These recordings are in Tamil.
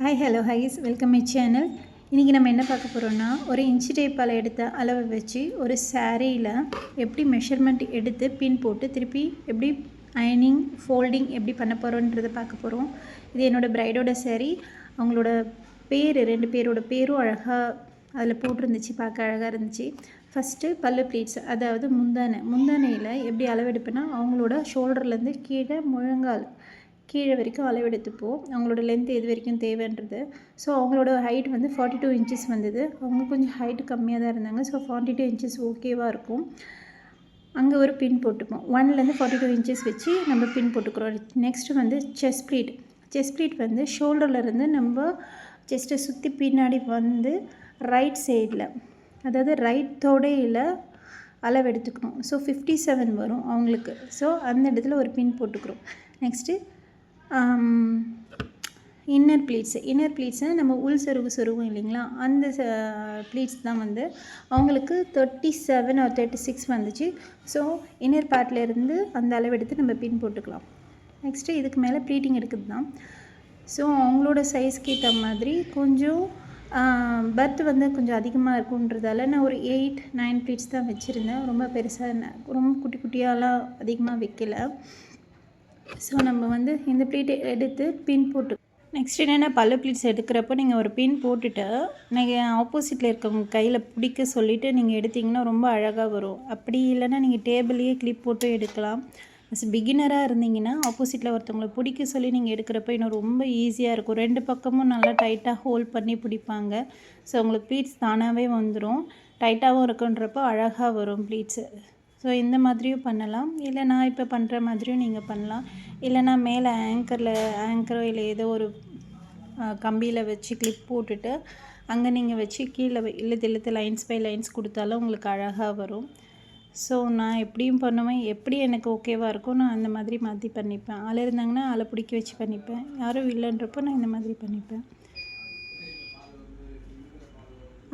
Hi hello guys welcome my channel. இன்றைக்கி நம்ம என்ன பார்க்க போகிறோன்னா, ஒரு இன்ச்சு டேப்பால் எடுத்த அளவை வச்சு ஒரு சாரியில் எப்படி மெஷர்மெண்ட் எடுத்து பின் போட்டு திருப்பி எப்படி அயனிங் ஃபோல்டிங் எப்படி பண்ண போகிறோன்றதை பார்க்க போகிறோம். இது என்னோடய பிரைடோட சாரி. அவங்களோட பேர் 2 பேரோட பேரும் அழகாக அதில் போட்டிருந்துச்சு, பார்க்க அழகாக இருந்துச்சு. ஃபஸ்ட்டு பல்லு ப்ளீட்ஸ், அதாவது முந்தானையில் எப்படி அளவெடுப்பேன்னா, அவங்களோட ஷோல்டர்லேருந்து கீழே முழங்கால் கீழே வரைக்கும் அளவெடுத்துப்போம். அவங்களோட லென்த் எது வரைக்கும் தேவைன்றது. ஸோ அவங்களோட ஹைட் வந்து 42 இன்ச்சஸ் வந்தது. அவங்க கொஞ்சம் ஹைட் கம்மியாக தான் இருந்தாங்க. ஸோ 42 இன்ச்சஸ் ஓகேவாக இருக்கும். அங்கே ஒரு பின் போட்டுப்போம். 1லேருந்து 42 இன்ச்சஸ் வச்சு நம்ம பின் போட்டுக்கிறோம். நெக்ஸ்ட்டு வந்து செஸ்ட் ப்ளீட் வந்து ஷோல்டர்லேருந்து நம்ம செஸ்ட்டை சுற்றி பின்னாடி வந்து ரைட் சைடில், அதாவது ரைட் தொடையில் அளவெடுத்துக்கணும். ஸோ 57 வரும் அவங்களுக்கு. ஸோ அந்த இடத்துல ஒரு பின் போட்டுக்கிறோம். நெக்ஸ்ட்டு இன்னர் ப்ளீட்ஸை நம்ம உள் சொருகும் இல்லைங்களா, அந்த ப்ளீட்ஸ் தான் வந்து அவங்களுக்கு 37 or 36 வந்துச்சு. ஸோ இன்னர் பார்ட்லேருந்து அந்த அளவெடுத்து நம்ம பின் போட்டுக்கலாம். நெக்ஸ்ட்டு இதுக்கு மேலே ப்ளீட்டிங் எடுக்கிறது தான். ஸோ அவங்களோட சைஸ்க்கு ஏற்ற மாதிரி கொஞ்சம் பர்த் வந்து கொஞ்சம் அதிகமாக இருக்குன்றதால நான் ஒரு 8-9 ப்ளீட்ஸ் தான் வச்சுருந்தேன். ரொம்ப பெருசாக ரொம்ப குட்டி குட்டியாலாம் அதிகமாக வைக்கல. ஸோ நம்ம வந்து இந்த ப்ளீட்டை எடுத்து பின் போட்டு நெக்ஸ்ட் என்னென்னா, பல்லு ப்ளீட்ஸ் எடுக்கிறப்போ நீங்கள் ஒரு பின் போட்டுட்டு நீங்கள் ஆப்போசிட்டில் இருக்கவங்க கையில் பிடிக்க சொல்லிவிட்டு நீங்கள் எடுத்திங்கன்னா ரொம்ப அழகாக வரும். அப்படி இல்லைன்னா நீங்கள் டேபிளையே கிளிப் போட்டு எடுக்கலாம். பிகினராக இருந்தீங்கன்னா ஆப்போசிட்டில் ஒருத்தவங்களை பிடிக்க சொல்லி நீங்கள் எடுக்கிறப்போ இன்னும் ரொம்ப ஈஸியாக இருக்கும். 2 பக்கமும் நல்லா டைட்டாக ஹோல்ட் பண்ணி பிடிப்பாங்க. ஸோ உங்களுக்கு ப்ளீட்ஸ் தானாகவே வந்துடும். டைட்டாகவும் இருக்குன்றப்போ அழகாக வரும் ப்ளீட்ஸு. ஸோ இந்த மாதிரியும் பண்ணலாம். இல்லை நான் இப்போ பண்ணுற மாதிரியும் நீங்கள் பண்ணலாம். இல்லைனா மேலே ஆங்கரோ இல்லை ஏதோ ஒரு கம்பியில் வச்சு கிளிப் போட்டுட்டு அங்கே நீங்கள் வச்சு கீழே இழுத்து லைன்ஸ் பை லைன்ஸ் கொடுத்தாலும் உங்களுக்கு அழகாக வரும். ஸோ நான் எப்படியும் பண்ணுவேன். எப்படி எனக்கு ஓகேவாக இருக்கும் நான் அந்த மாதிரி மாற்றி பண்ணிப்பேன். ஆள் இருந்தாங்கன்னா ஆளை பிடிக்க வச்சு பண்ணிப்பேன். யாரும் இல்லைன்றப்போ நான் இந்த மாதிரி பண்ணிப்பேன்.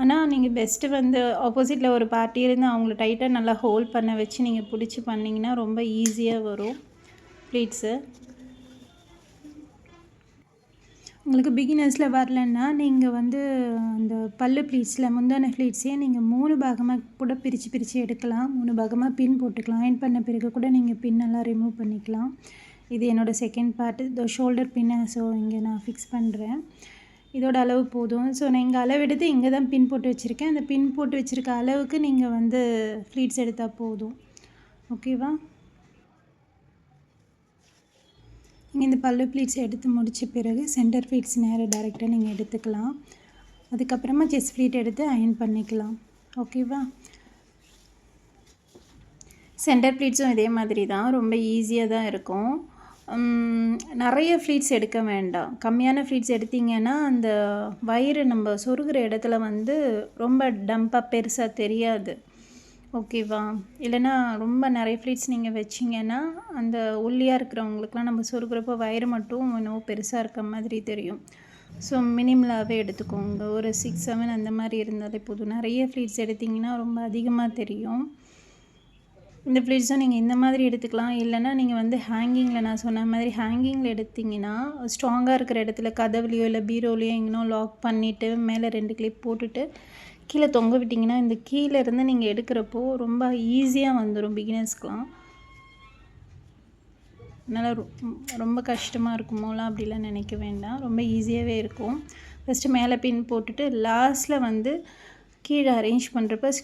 ஆனால் நீங்கள் பெஸ்ட்டு வந்து ஆப்போசிட்டில் ஒரு பார்ட்டி இருந்து அவங்கள டைட்டாக நல்லா ஹோல்ட் பண்ண வச்சு நீங்கள் பிடிச்சி பண்ணிங்கன்னா ரொம்ப ஈஸியாக வரும் ப்ளீட்ஸு. உங்களுக்கு பிகினர்ஸில் வரலன்னா நீங்கள் வந்து அந்த பல்லு ப்ளீட்ஸில் முந்தான ப்ளீட்ஸையே நீங்கள் 3 பாகமாக கூட பிரித்து எடுக்கலாம். 3 பாகமாக பின் போட்டுக்கலாம். அயன் பண்ண பிறகு கூட நீங்கள் பின்னெல்லாம் ரிமூவ் பண்ணிக்கலாம். இது என்னோடய செகண்ட் பார்ட்டு, இந்த ஷோல்டர் பின்னை. ஸோ இங்கே நான் ஃபிக்ஸ் பண்ணுறேன். இதோட அளவு போதும். ஸோ நான் இங்கே அளவெடுத்து இங்கே தான் பின் போட்டு வச்சுருக்கேன். அந்த பின் போட்டு வச்சுருக்க அளவுக்கு நீங்கள் வந்து ப்ளீட்ஸ் எடுத்தால் போதும். ஓகேவா? நீங்கள் இந்த பல்லு ப்ளீட்ஸ் எடுத்து முடித்த பிறகு சென்டர் ப்ளீட்ஸ் நேராக டைரெக்டாக நீங்கள் எடுத்துக்கலாம். அதுக்கப்புறமா செஸ்ட் ப்ளீட் எடுத்து அயன் பண்ணிக்கலாம். ஓகேவா? சென்டர் ப்ளீட்ஸும் இதே மாதிரி தான், ரொம்ப ஈஸியாக தான் இருக்கும். நிறைய ஃப்ளீட்ஸ் எடுக்க வேண்டாம். கம்மியான ஃப்ளீட்ஸ் எடுத்திங்கன்னா அந்த வயிறு நம்ம சொருகிற இடத்துல வந்து ரொம்ப டம்பாக பெருசாக தெரியாது. ஓகேவா? இல்லைனா ரொம்ப நிறைய ஃப்ளீட்ஸ் நீங்கள் வச்சிங்கன்னா அந்த ஒல்லியாக இருக்கிறவங்களுக்குலாம் நம்ம சொருகிறப்போ வயிறு மட்டும் இன்னும் பெருசாக இருக்க மாதிரி தெரியும். ஸோ மினிமலாகவே எடுத்துக்கோங்க. ஒரு 6-7 அந்த மாதிரி இருந்தாலே போதும். நிறைய ஃப்ளீட்ஸ் எடுத்திங்கன்னா ரொம்ப அதிகமாக தெரியும். இந்த ப்ளீட்ஸும் நீங்கள் இந்த மாதிரி எடுத்துக்கலாம். இல்லைனா நீங்கள் வந்து ஹேங்கிங்கில், நான் சொன்ன மாதிரி ஹேங்கிங்கில் எடுத்திங்கன்னா ஸ்ட்ராங்காக இருக்கிற இடத்துல கதவுலையோ இல்லை பீரோலையோ எங்கேனோ லாக் பண்ணிவிட்டு மேலே 2 கிளிப் போட்டுட்டு கீழே தொங்க விட்டிங்கன்னா இந்த கீழே இருந்து நீங்கள் எடுக்கிறப்போ ரொம்ப ஈஸியாக வந்துடும் பிகினர்ஸ்க்கெலாம். அதனால் ரொம்ப கஷ்டமாக இருக்குமோலாம் அப்படிலாம் நினைக்க வேண்டாம். ரொம்ப ஈஸியாகவே இருக்கும். ஃபஸ்ட்டு மேலே பின் போட்டுட்டு லாஸ்ட்டில் வந்து கீழே அரேஞ்ச் பண்ணுறப்ப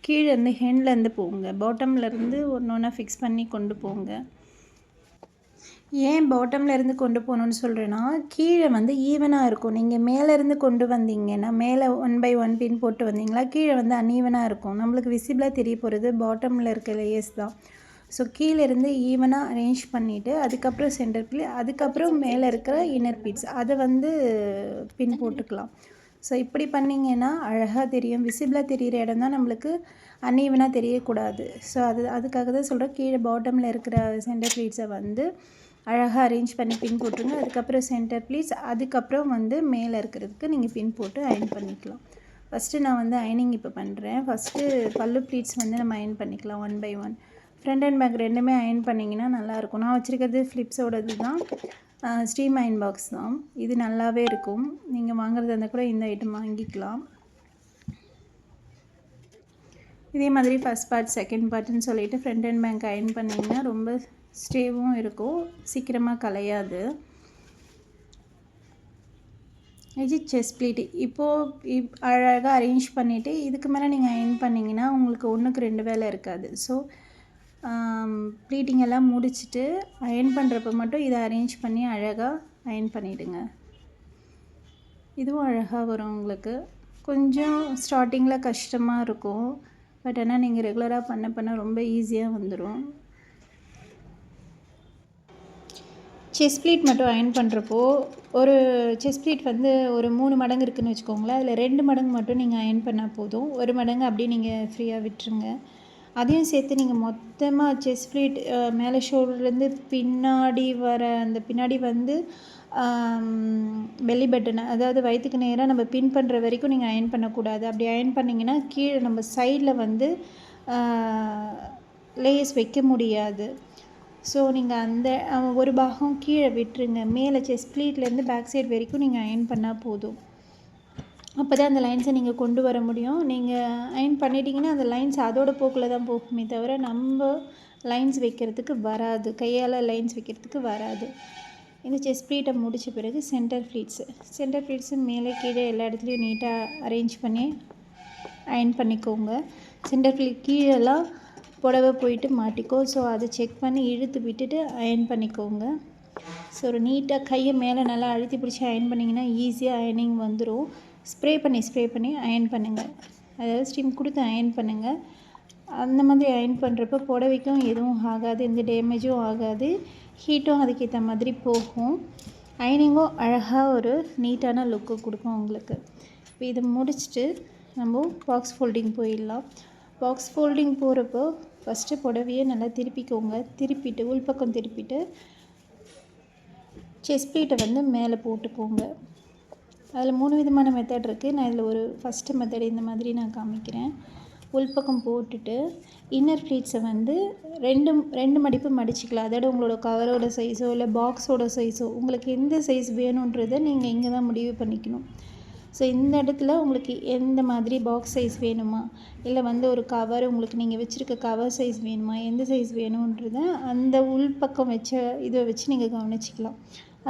கீழே இருந்து ஹெண்ட்லேருந்து போங்க. பாட்டம்லேருந்து ஒன்றா ஃபிக்ஸ் பண்ணி கொண்டு போங்க. ஏன் பாட்டம்லேருந்து கொண்டு போகணுன்னு சொல்கிறேன்னா, கீழே வந்து ஈவனாக இருக்கும். நீங்கள் மேலேருந்து கொண்டு வந்தீங்கன்னா, மேலே 1 by 1 பின் போட்டு வந்தீங்களா, கீழே வந்து அன்ஈவனாக இருக்கும். நம்மளுக்கு விசிபிளாக தெரிய போகிறது பாட்டமில் இருக்க லேயர்ஸ் தான். ஸோ கீழேருந்து ஈவனாக அரேஞ்ச் பண்ணிவிட்டு அதுக்கப்புறம் சென்டர் ப்ளீட், அதுக்கப்புறம் மேலே இருக்கிற இன்னர் ப்ளீட்ஸ் அதை வந்து பின் போட்டுக்கலாம். ஸோ இப்படி பண்ணிங்கன்னா அழகாக தெரியும். விசிபிளாக தெரிகிற இடம் தான் நம்மளுக்கு அன்ஈவனாக தெரியக்கூடாது. ஸோ அதுக்காக தான் சொல்கிறேன். கீழே பாட்டமில் இருக்கிற சென்டர் ப்ளீட்ஸை வந்து அழகாக அரேஞ்ச் பண்ணி பின் போட்டுருங்க. அதுக்கப்புறம் சென்டர் ப்ளீட்ஸ், அதுக்கப்புறம் வந்து மேலே இருக்கிறதுக்கு நீங்கள் பின் போட்டு அயன் பண்ணிக்கலாம். ஃபஸ்ட்டு நான் வந்து அயனிங் இப்போ பண்ணுறேன். ஃபஸ்ட்டு பல்லு ப்ளீட்ஸ் வந்து நம்ம அயன் பண்ணிக்கலாம் 1 by 1. ஃப்ரண்ட் அண்ட் பேக் ரெண்டுமே அயன் பண்ணிங்கன்னா நல்லாயிருக்கும். நான் வச்சுருக்கிறது ஃப்ளிப்ஸோடது தான். ஸ்டீம் அயன் பாக்ஸ் தான். இது நல்லாவே இருக்கும். நீங்கள் வாங்குறதா இருந்தால் கூட இந்த ஐட்டம் வாங்கிக்கலாம். இதே மாதிரி ஃபஸ்ட் பார்ட் செகண்ட் பார்ட்டுன்னு சொல்லிவிட்டு ஃப்ரண்ட் அண்ட் பேக் அயன் பண்ணிங்கன்னா ரொம்ப ஸ்டேவும் இருக்கும், சீக்கிரமாக கலையாது. இது செஸ்ட் ப்ளீட் இப்போது அழகாக அரேஞ்ச் பண்ணிவிட்டு இதுக்கு மேலே நீங்கள் அயன் பண்ணிங்கன்னா உங்களுக்கு 1க்கு 2 வேலை இருக்காது. ஸோ ப்ளீட்டிங் எல்லாம் முடிச்சுட்டு அயன் பண்ணுறப்ப மட்டும் இதை அரேஞ்ச் பண்ணி அழகாக அயன் பண்ணிவிடுங்க. இதுவும் அழகாக வரும் உங்களுக்கு. கொஞ்சம் ஸ்டார்டிங்கில் கஷ்டமாக இருக்கும், பட் ஆனால் நீங்கள் ரெகுலராக பண்ண ரொம்ப ஈஸியாக வந்துடும். செஸ்ட் ப்ளீட் மட்டும் அயன் பண்ணுறப்போ ஒரு செஸ்ட் ப்ளீட் வந்து ஒரு 3 மடங்கு இருக்குதுன்னு வச்சுக்கோங்களேன். அதில் 2 மடங்கு மட்டும் நீங்கள் அயன் பண்ணால் போதும். 1 மடங்கு அப்படியே நீங்கள் ஃப்ரீயாக விட்டுருங்க. அதையும் சேர்த்து நீங்கள் மொத்தமாக செஸ்ட் ப்ளீட் மேலே ஷோல்டர்லேருந்து பின்னாடி வர அந்த பின்னாடி வந்து பெல்லி பட்டன், அதாவது வயிற்றுக்கு நேராக நம்ம பின் பண்ணுற வரைக்கும் நீங்கள் அயன் பண்ணக்கூடாது. அப்படி அயன் பண்ணிங்கன்னா கீழே நம்ம சைடில் வந்து லேஸ் வைக்க முடியாது. ஸோ நீங்கள் அந்த ஒரு பாகம் கீழே விட்டுருங்க. மேலே செஸ்ட் ப்ளீட்லேருந்து பேக் சைடு வரைக்கும் நீங்கள் அயன் பண்ணால் போதும். அப்போ தான் அந்த லைன்ஸை நீங்கள் கொண்டு வர முடியும். நீங்கள் அயன் பண்ணிட்டீங்கன்னா அந்த லைன்ஸ் அதோட போக்கில் தான் போகுமே தவிர நம்ம லைன்ஸ் வைக்கிறதுக்கு வராது, கையால் லைன்ஸ் வைக்கிறதுக்கு வராது. இந்த செஸ்ட் ப்ளீட்டை முடித்த பிறகு சென்டர் ப்ளீட்ஸு மேலே கீழே எல்லா இடத்துலையும் நீட்டாக அரேஞ்ச் பண்ணி அயன் பண்ணிக்கோங்க. சென்டர் ப்ளீட் கீழெல்லாம் புடவை போயிட்டு மாட்டிக்கோ. ஸோ அதை செக் பண்ணி இழுத்து விட்டுட்டு அயன் பண்ணிக்கோங்க. ஸோ ஒரு நீட்டாக கையை மேலே நல்லா அழுத்தி பிடிச்சி அயன் பண்ணிங்கன்னா ஈஸியாக அயனிங் வந்துடும். ஸ்ப்ரே பண்ணி அயன் பண்ணுங்கள், அதாவது ஸ்டீம் கொடுத்து அயன் பண்ணுங்கள். அந்த மாதிரி அயன் பண்ணுறப்ப புடவைக்கும் எதுவும் ஆகாது, எந்த டேமேஜும் ஆகாது, ஹீட்டும் அதுக்கேற்ற மாதிரி போகும். அயனிங்கும் அழகாக ஒரு நீட்டான லுக்கு கொடுக்கும் உங்களுக்கு. இப்போ இதை முடிச்சுட்டு நம்ம பாக்ஸ் ஃபோல்டிங் போயிடலாம். பாக்ஸ் ஃபோல்டிங் போகிறப்போ ஃபஸ்ட்டு புடவையை நல்லா திருப்பிக்கோங்க. திருப்பிட்டு உள்பக்கம் திருப்பிட்டு செஸ்ட் ப்ளீட்டை வந்து மேலே போட்டுக்கோங்க. அதில் 3 விதமான மெத்தட் இருக்குது. நான் இதில் ஒரு ஃபஸ்ட்டு மெத்தட் இந்த மாதிரி நான் காமிக்கிறேன். உள்பக்கம் போட்டுட்டு இன்னர் ப்ளீட்ஸை வந்து ரெண்டு மடிப்பு மடிச்சிக்கலாம். அதோட உங்களோட கவரோட சைஸோ இல்லை பாக்ஸோட சைஸோ உங்களுக்கு எந்த சைஸ் வேணுன்றதை நீங்கள் இங்கே தான் முடிவு பண்ணிக்கணும். ஸோ இந்த இடத்துல உங்களுக்கு எந்த மாதிரி பாக்ஸ் சைஸ் வேணுமா, இல்லை வந்து ஒரு கவர் உங்களுக்கு நீங்கள் வச்சுருக்க கவர் சைஸ் வேணுமா, எந்த சைஸ் வேணுன்றதை அந்த உள்பக்கம் வச்ச இதை வச்சு நீங்கள் கவனிச்சிக்கலாம்.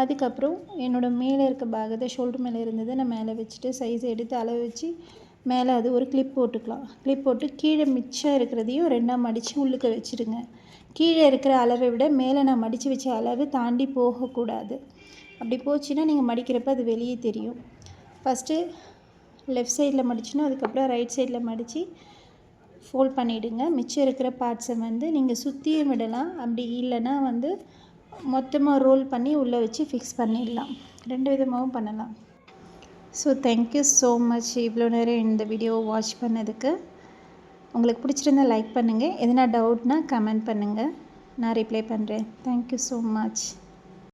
அதுக்கப்புறம் என்னோடய மேலே இருக்க பாகத்தை ஷோல்டர் மேலே இருந்ததை நான் மேலே வச்சுட்டு சைஸை எடுத்து அளவு வச்சு மேலே அது ஒரு கிளிப் போட்டுக்கலாம். கிளிப் போட்டு கீழே மிச்சம் இருக்கிறதையும் 2ஆக மடித்து உள்ளுக்க வச்சுருங்க. கீழே இருக்கிற அளவை விட மேலே நான் மடித்து வச்ச அளவு தாண்டி போகக்கூடாது. அப்படி போச்சுன்னா நீங்கள் மடிக்கிறப்ப அது வெளியே தெரியும். ஃபஸ்ட்டு லெஃப்ட் சைடில் மடிச்சுன்னா அதுக்கப்புறம் ரைட் சைடில் மடித்து ஃபோல்ட் பண்ணிவிடுங்க. மிச்சம் இருக்கிற பார்ட்ஸை வந்து நீங்கள் சுற்றியும் விடலாம், அப்படி இல்லைன்னா வந்து மொத்தமாக ரோல் பண்ணி உள்ளே வச்சு ஃபிக்ஸ் பண்ணிடலாம். 2 விதமாகவும் பண்ணலாம். ஸோ தேங்க்யூ ஸோ மச் இவ்வளோ நேரம் இந்த வீடியோவை வாட்ச் பண்ணதுக்கு. உங்களுக்கு பிடிச்சிருந்தால் லைக் பண்ணுங்கள், எதனா டவுட்னால் கமெண்ட் பண்ணுங்கள், நான் ரிப்ளை பண்ணுறேன். Thank you so much.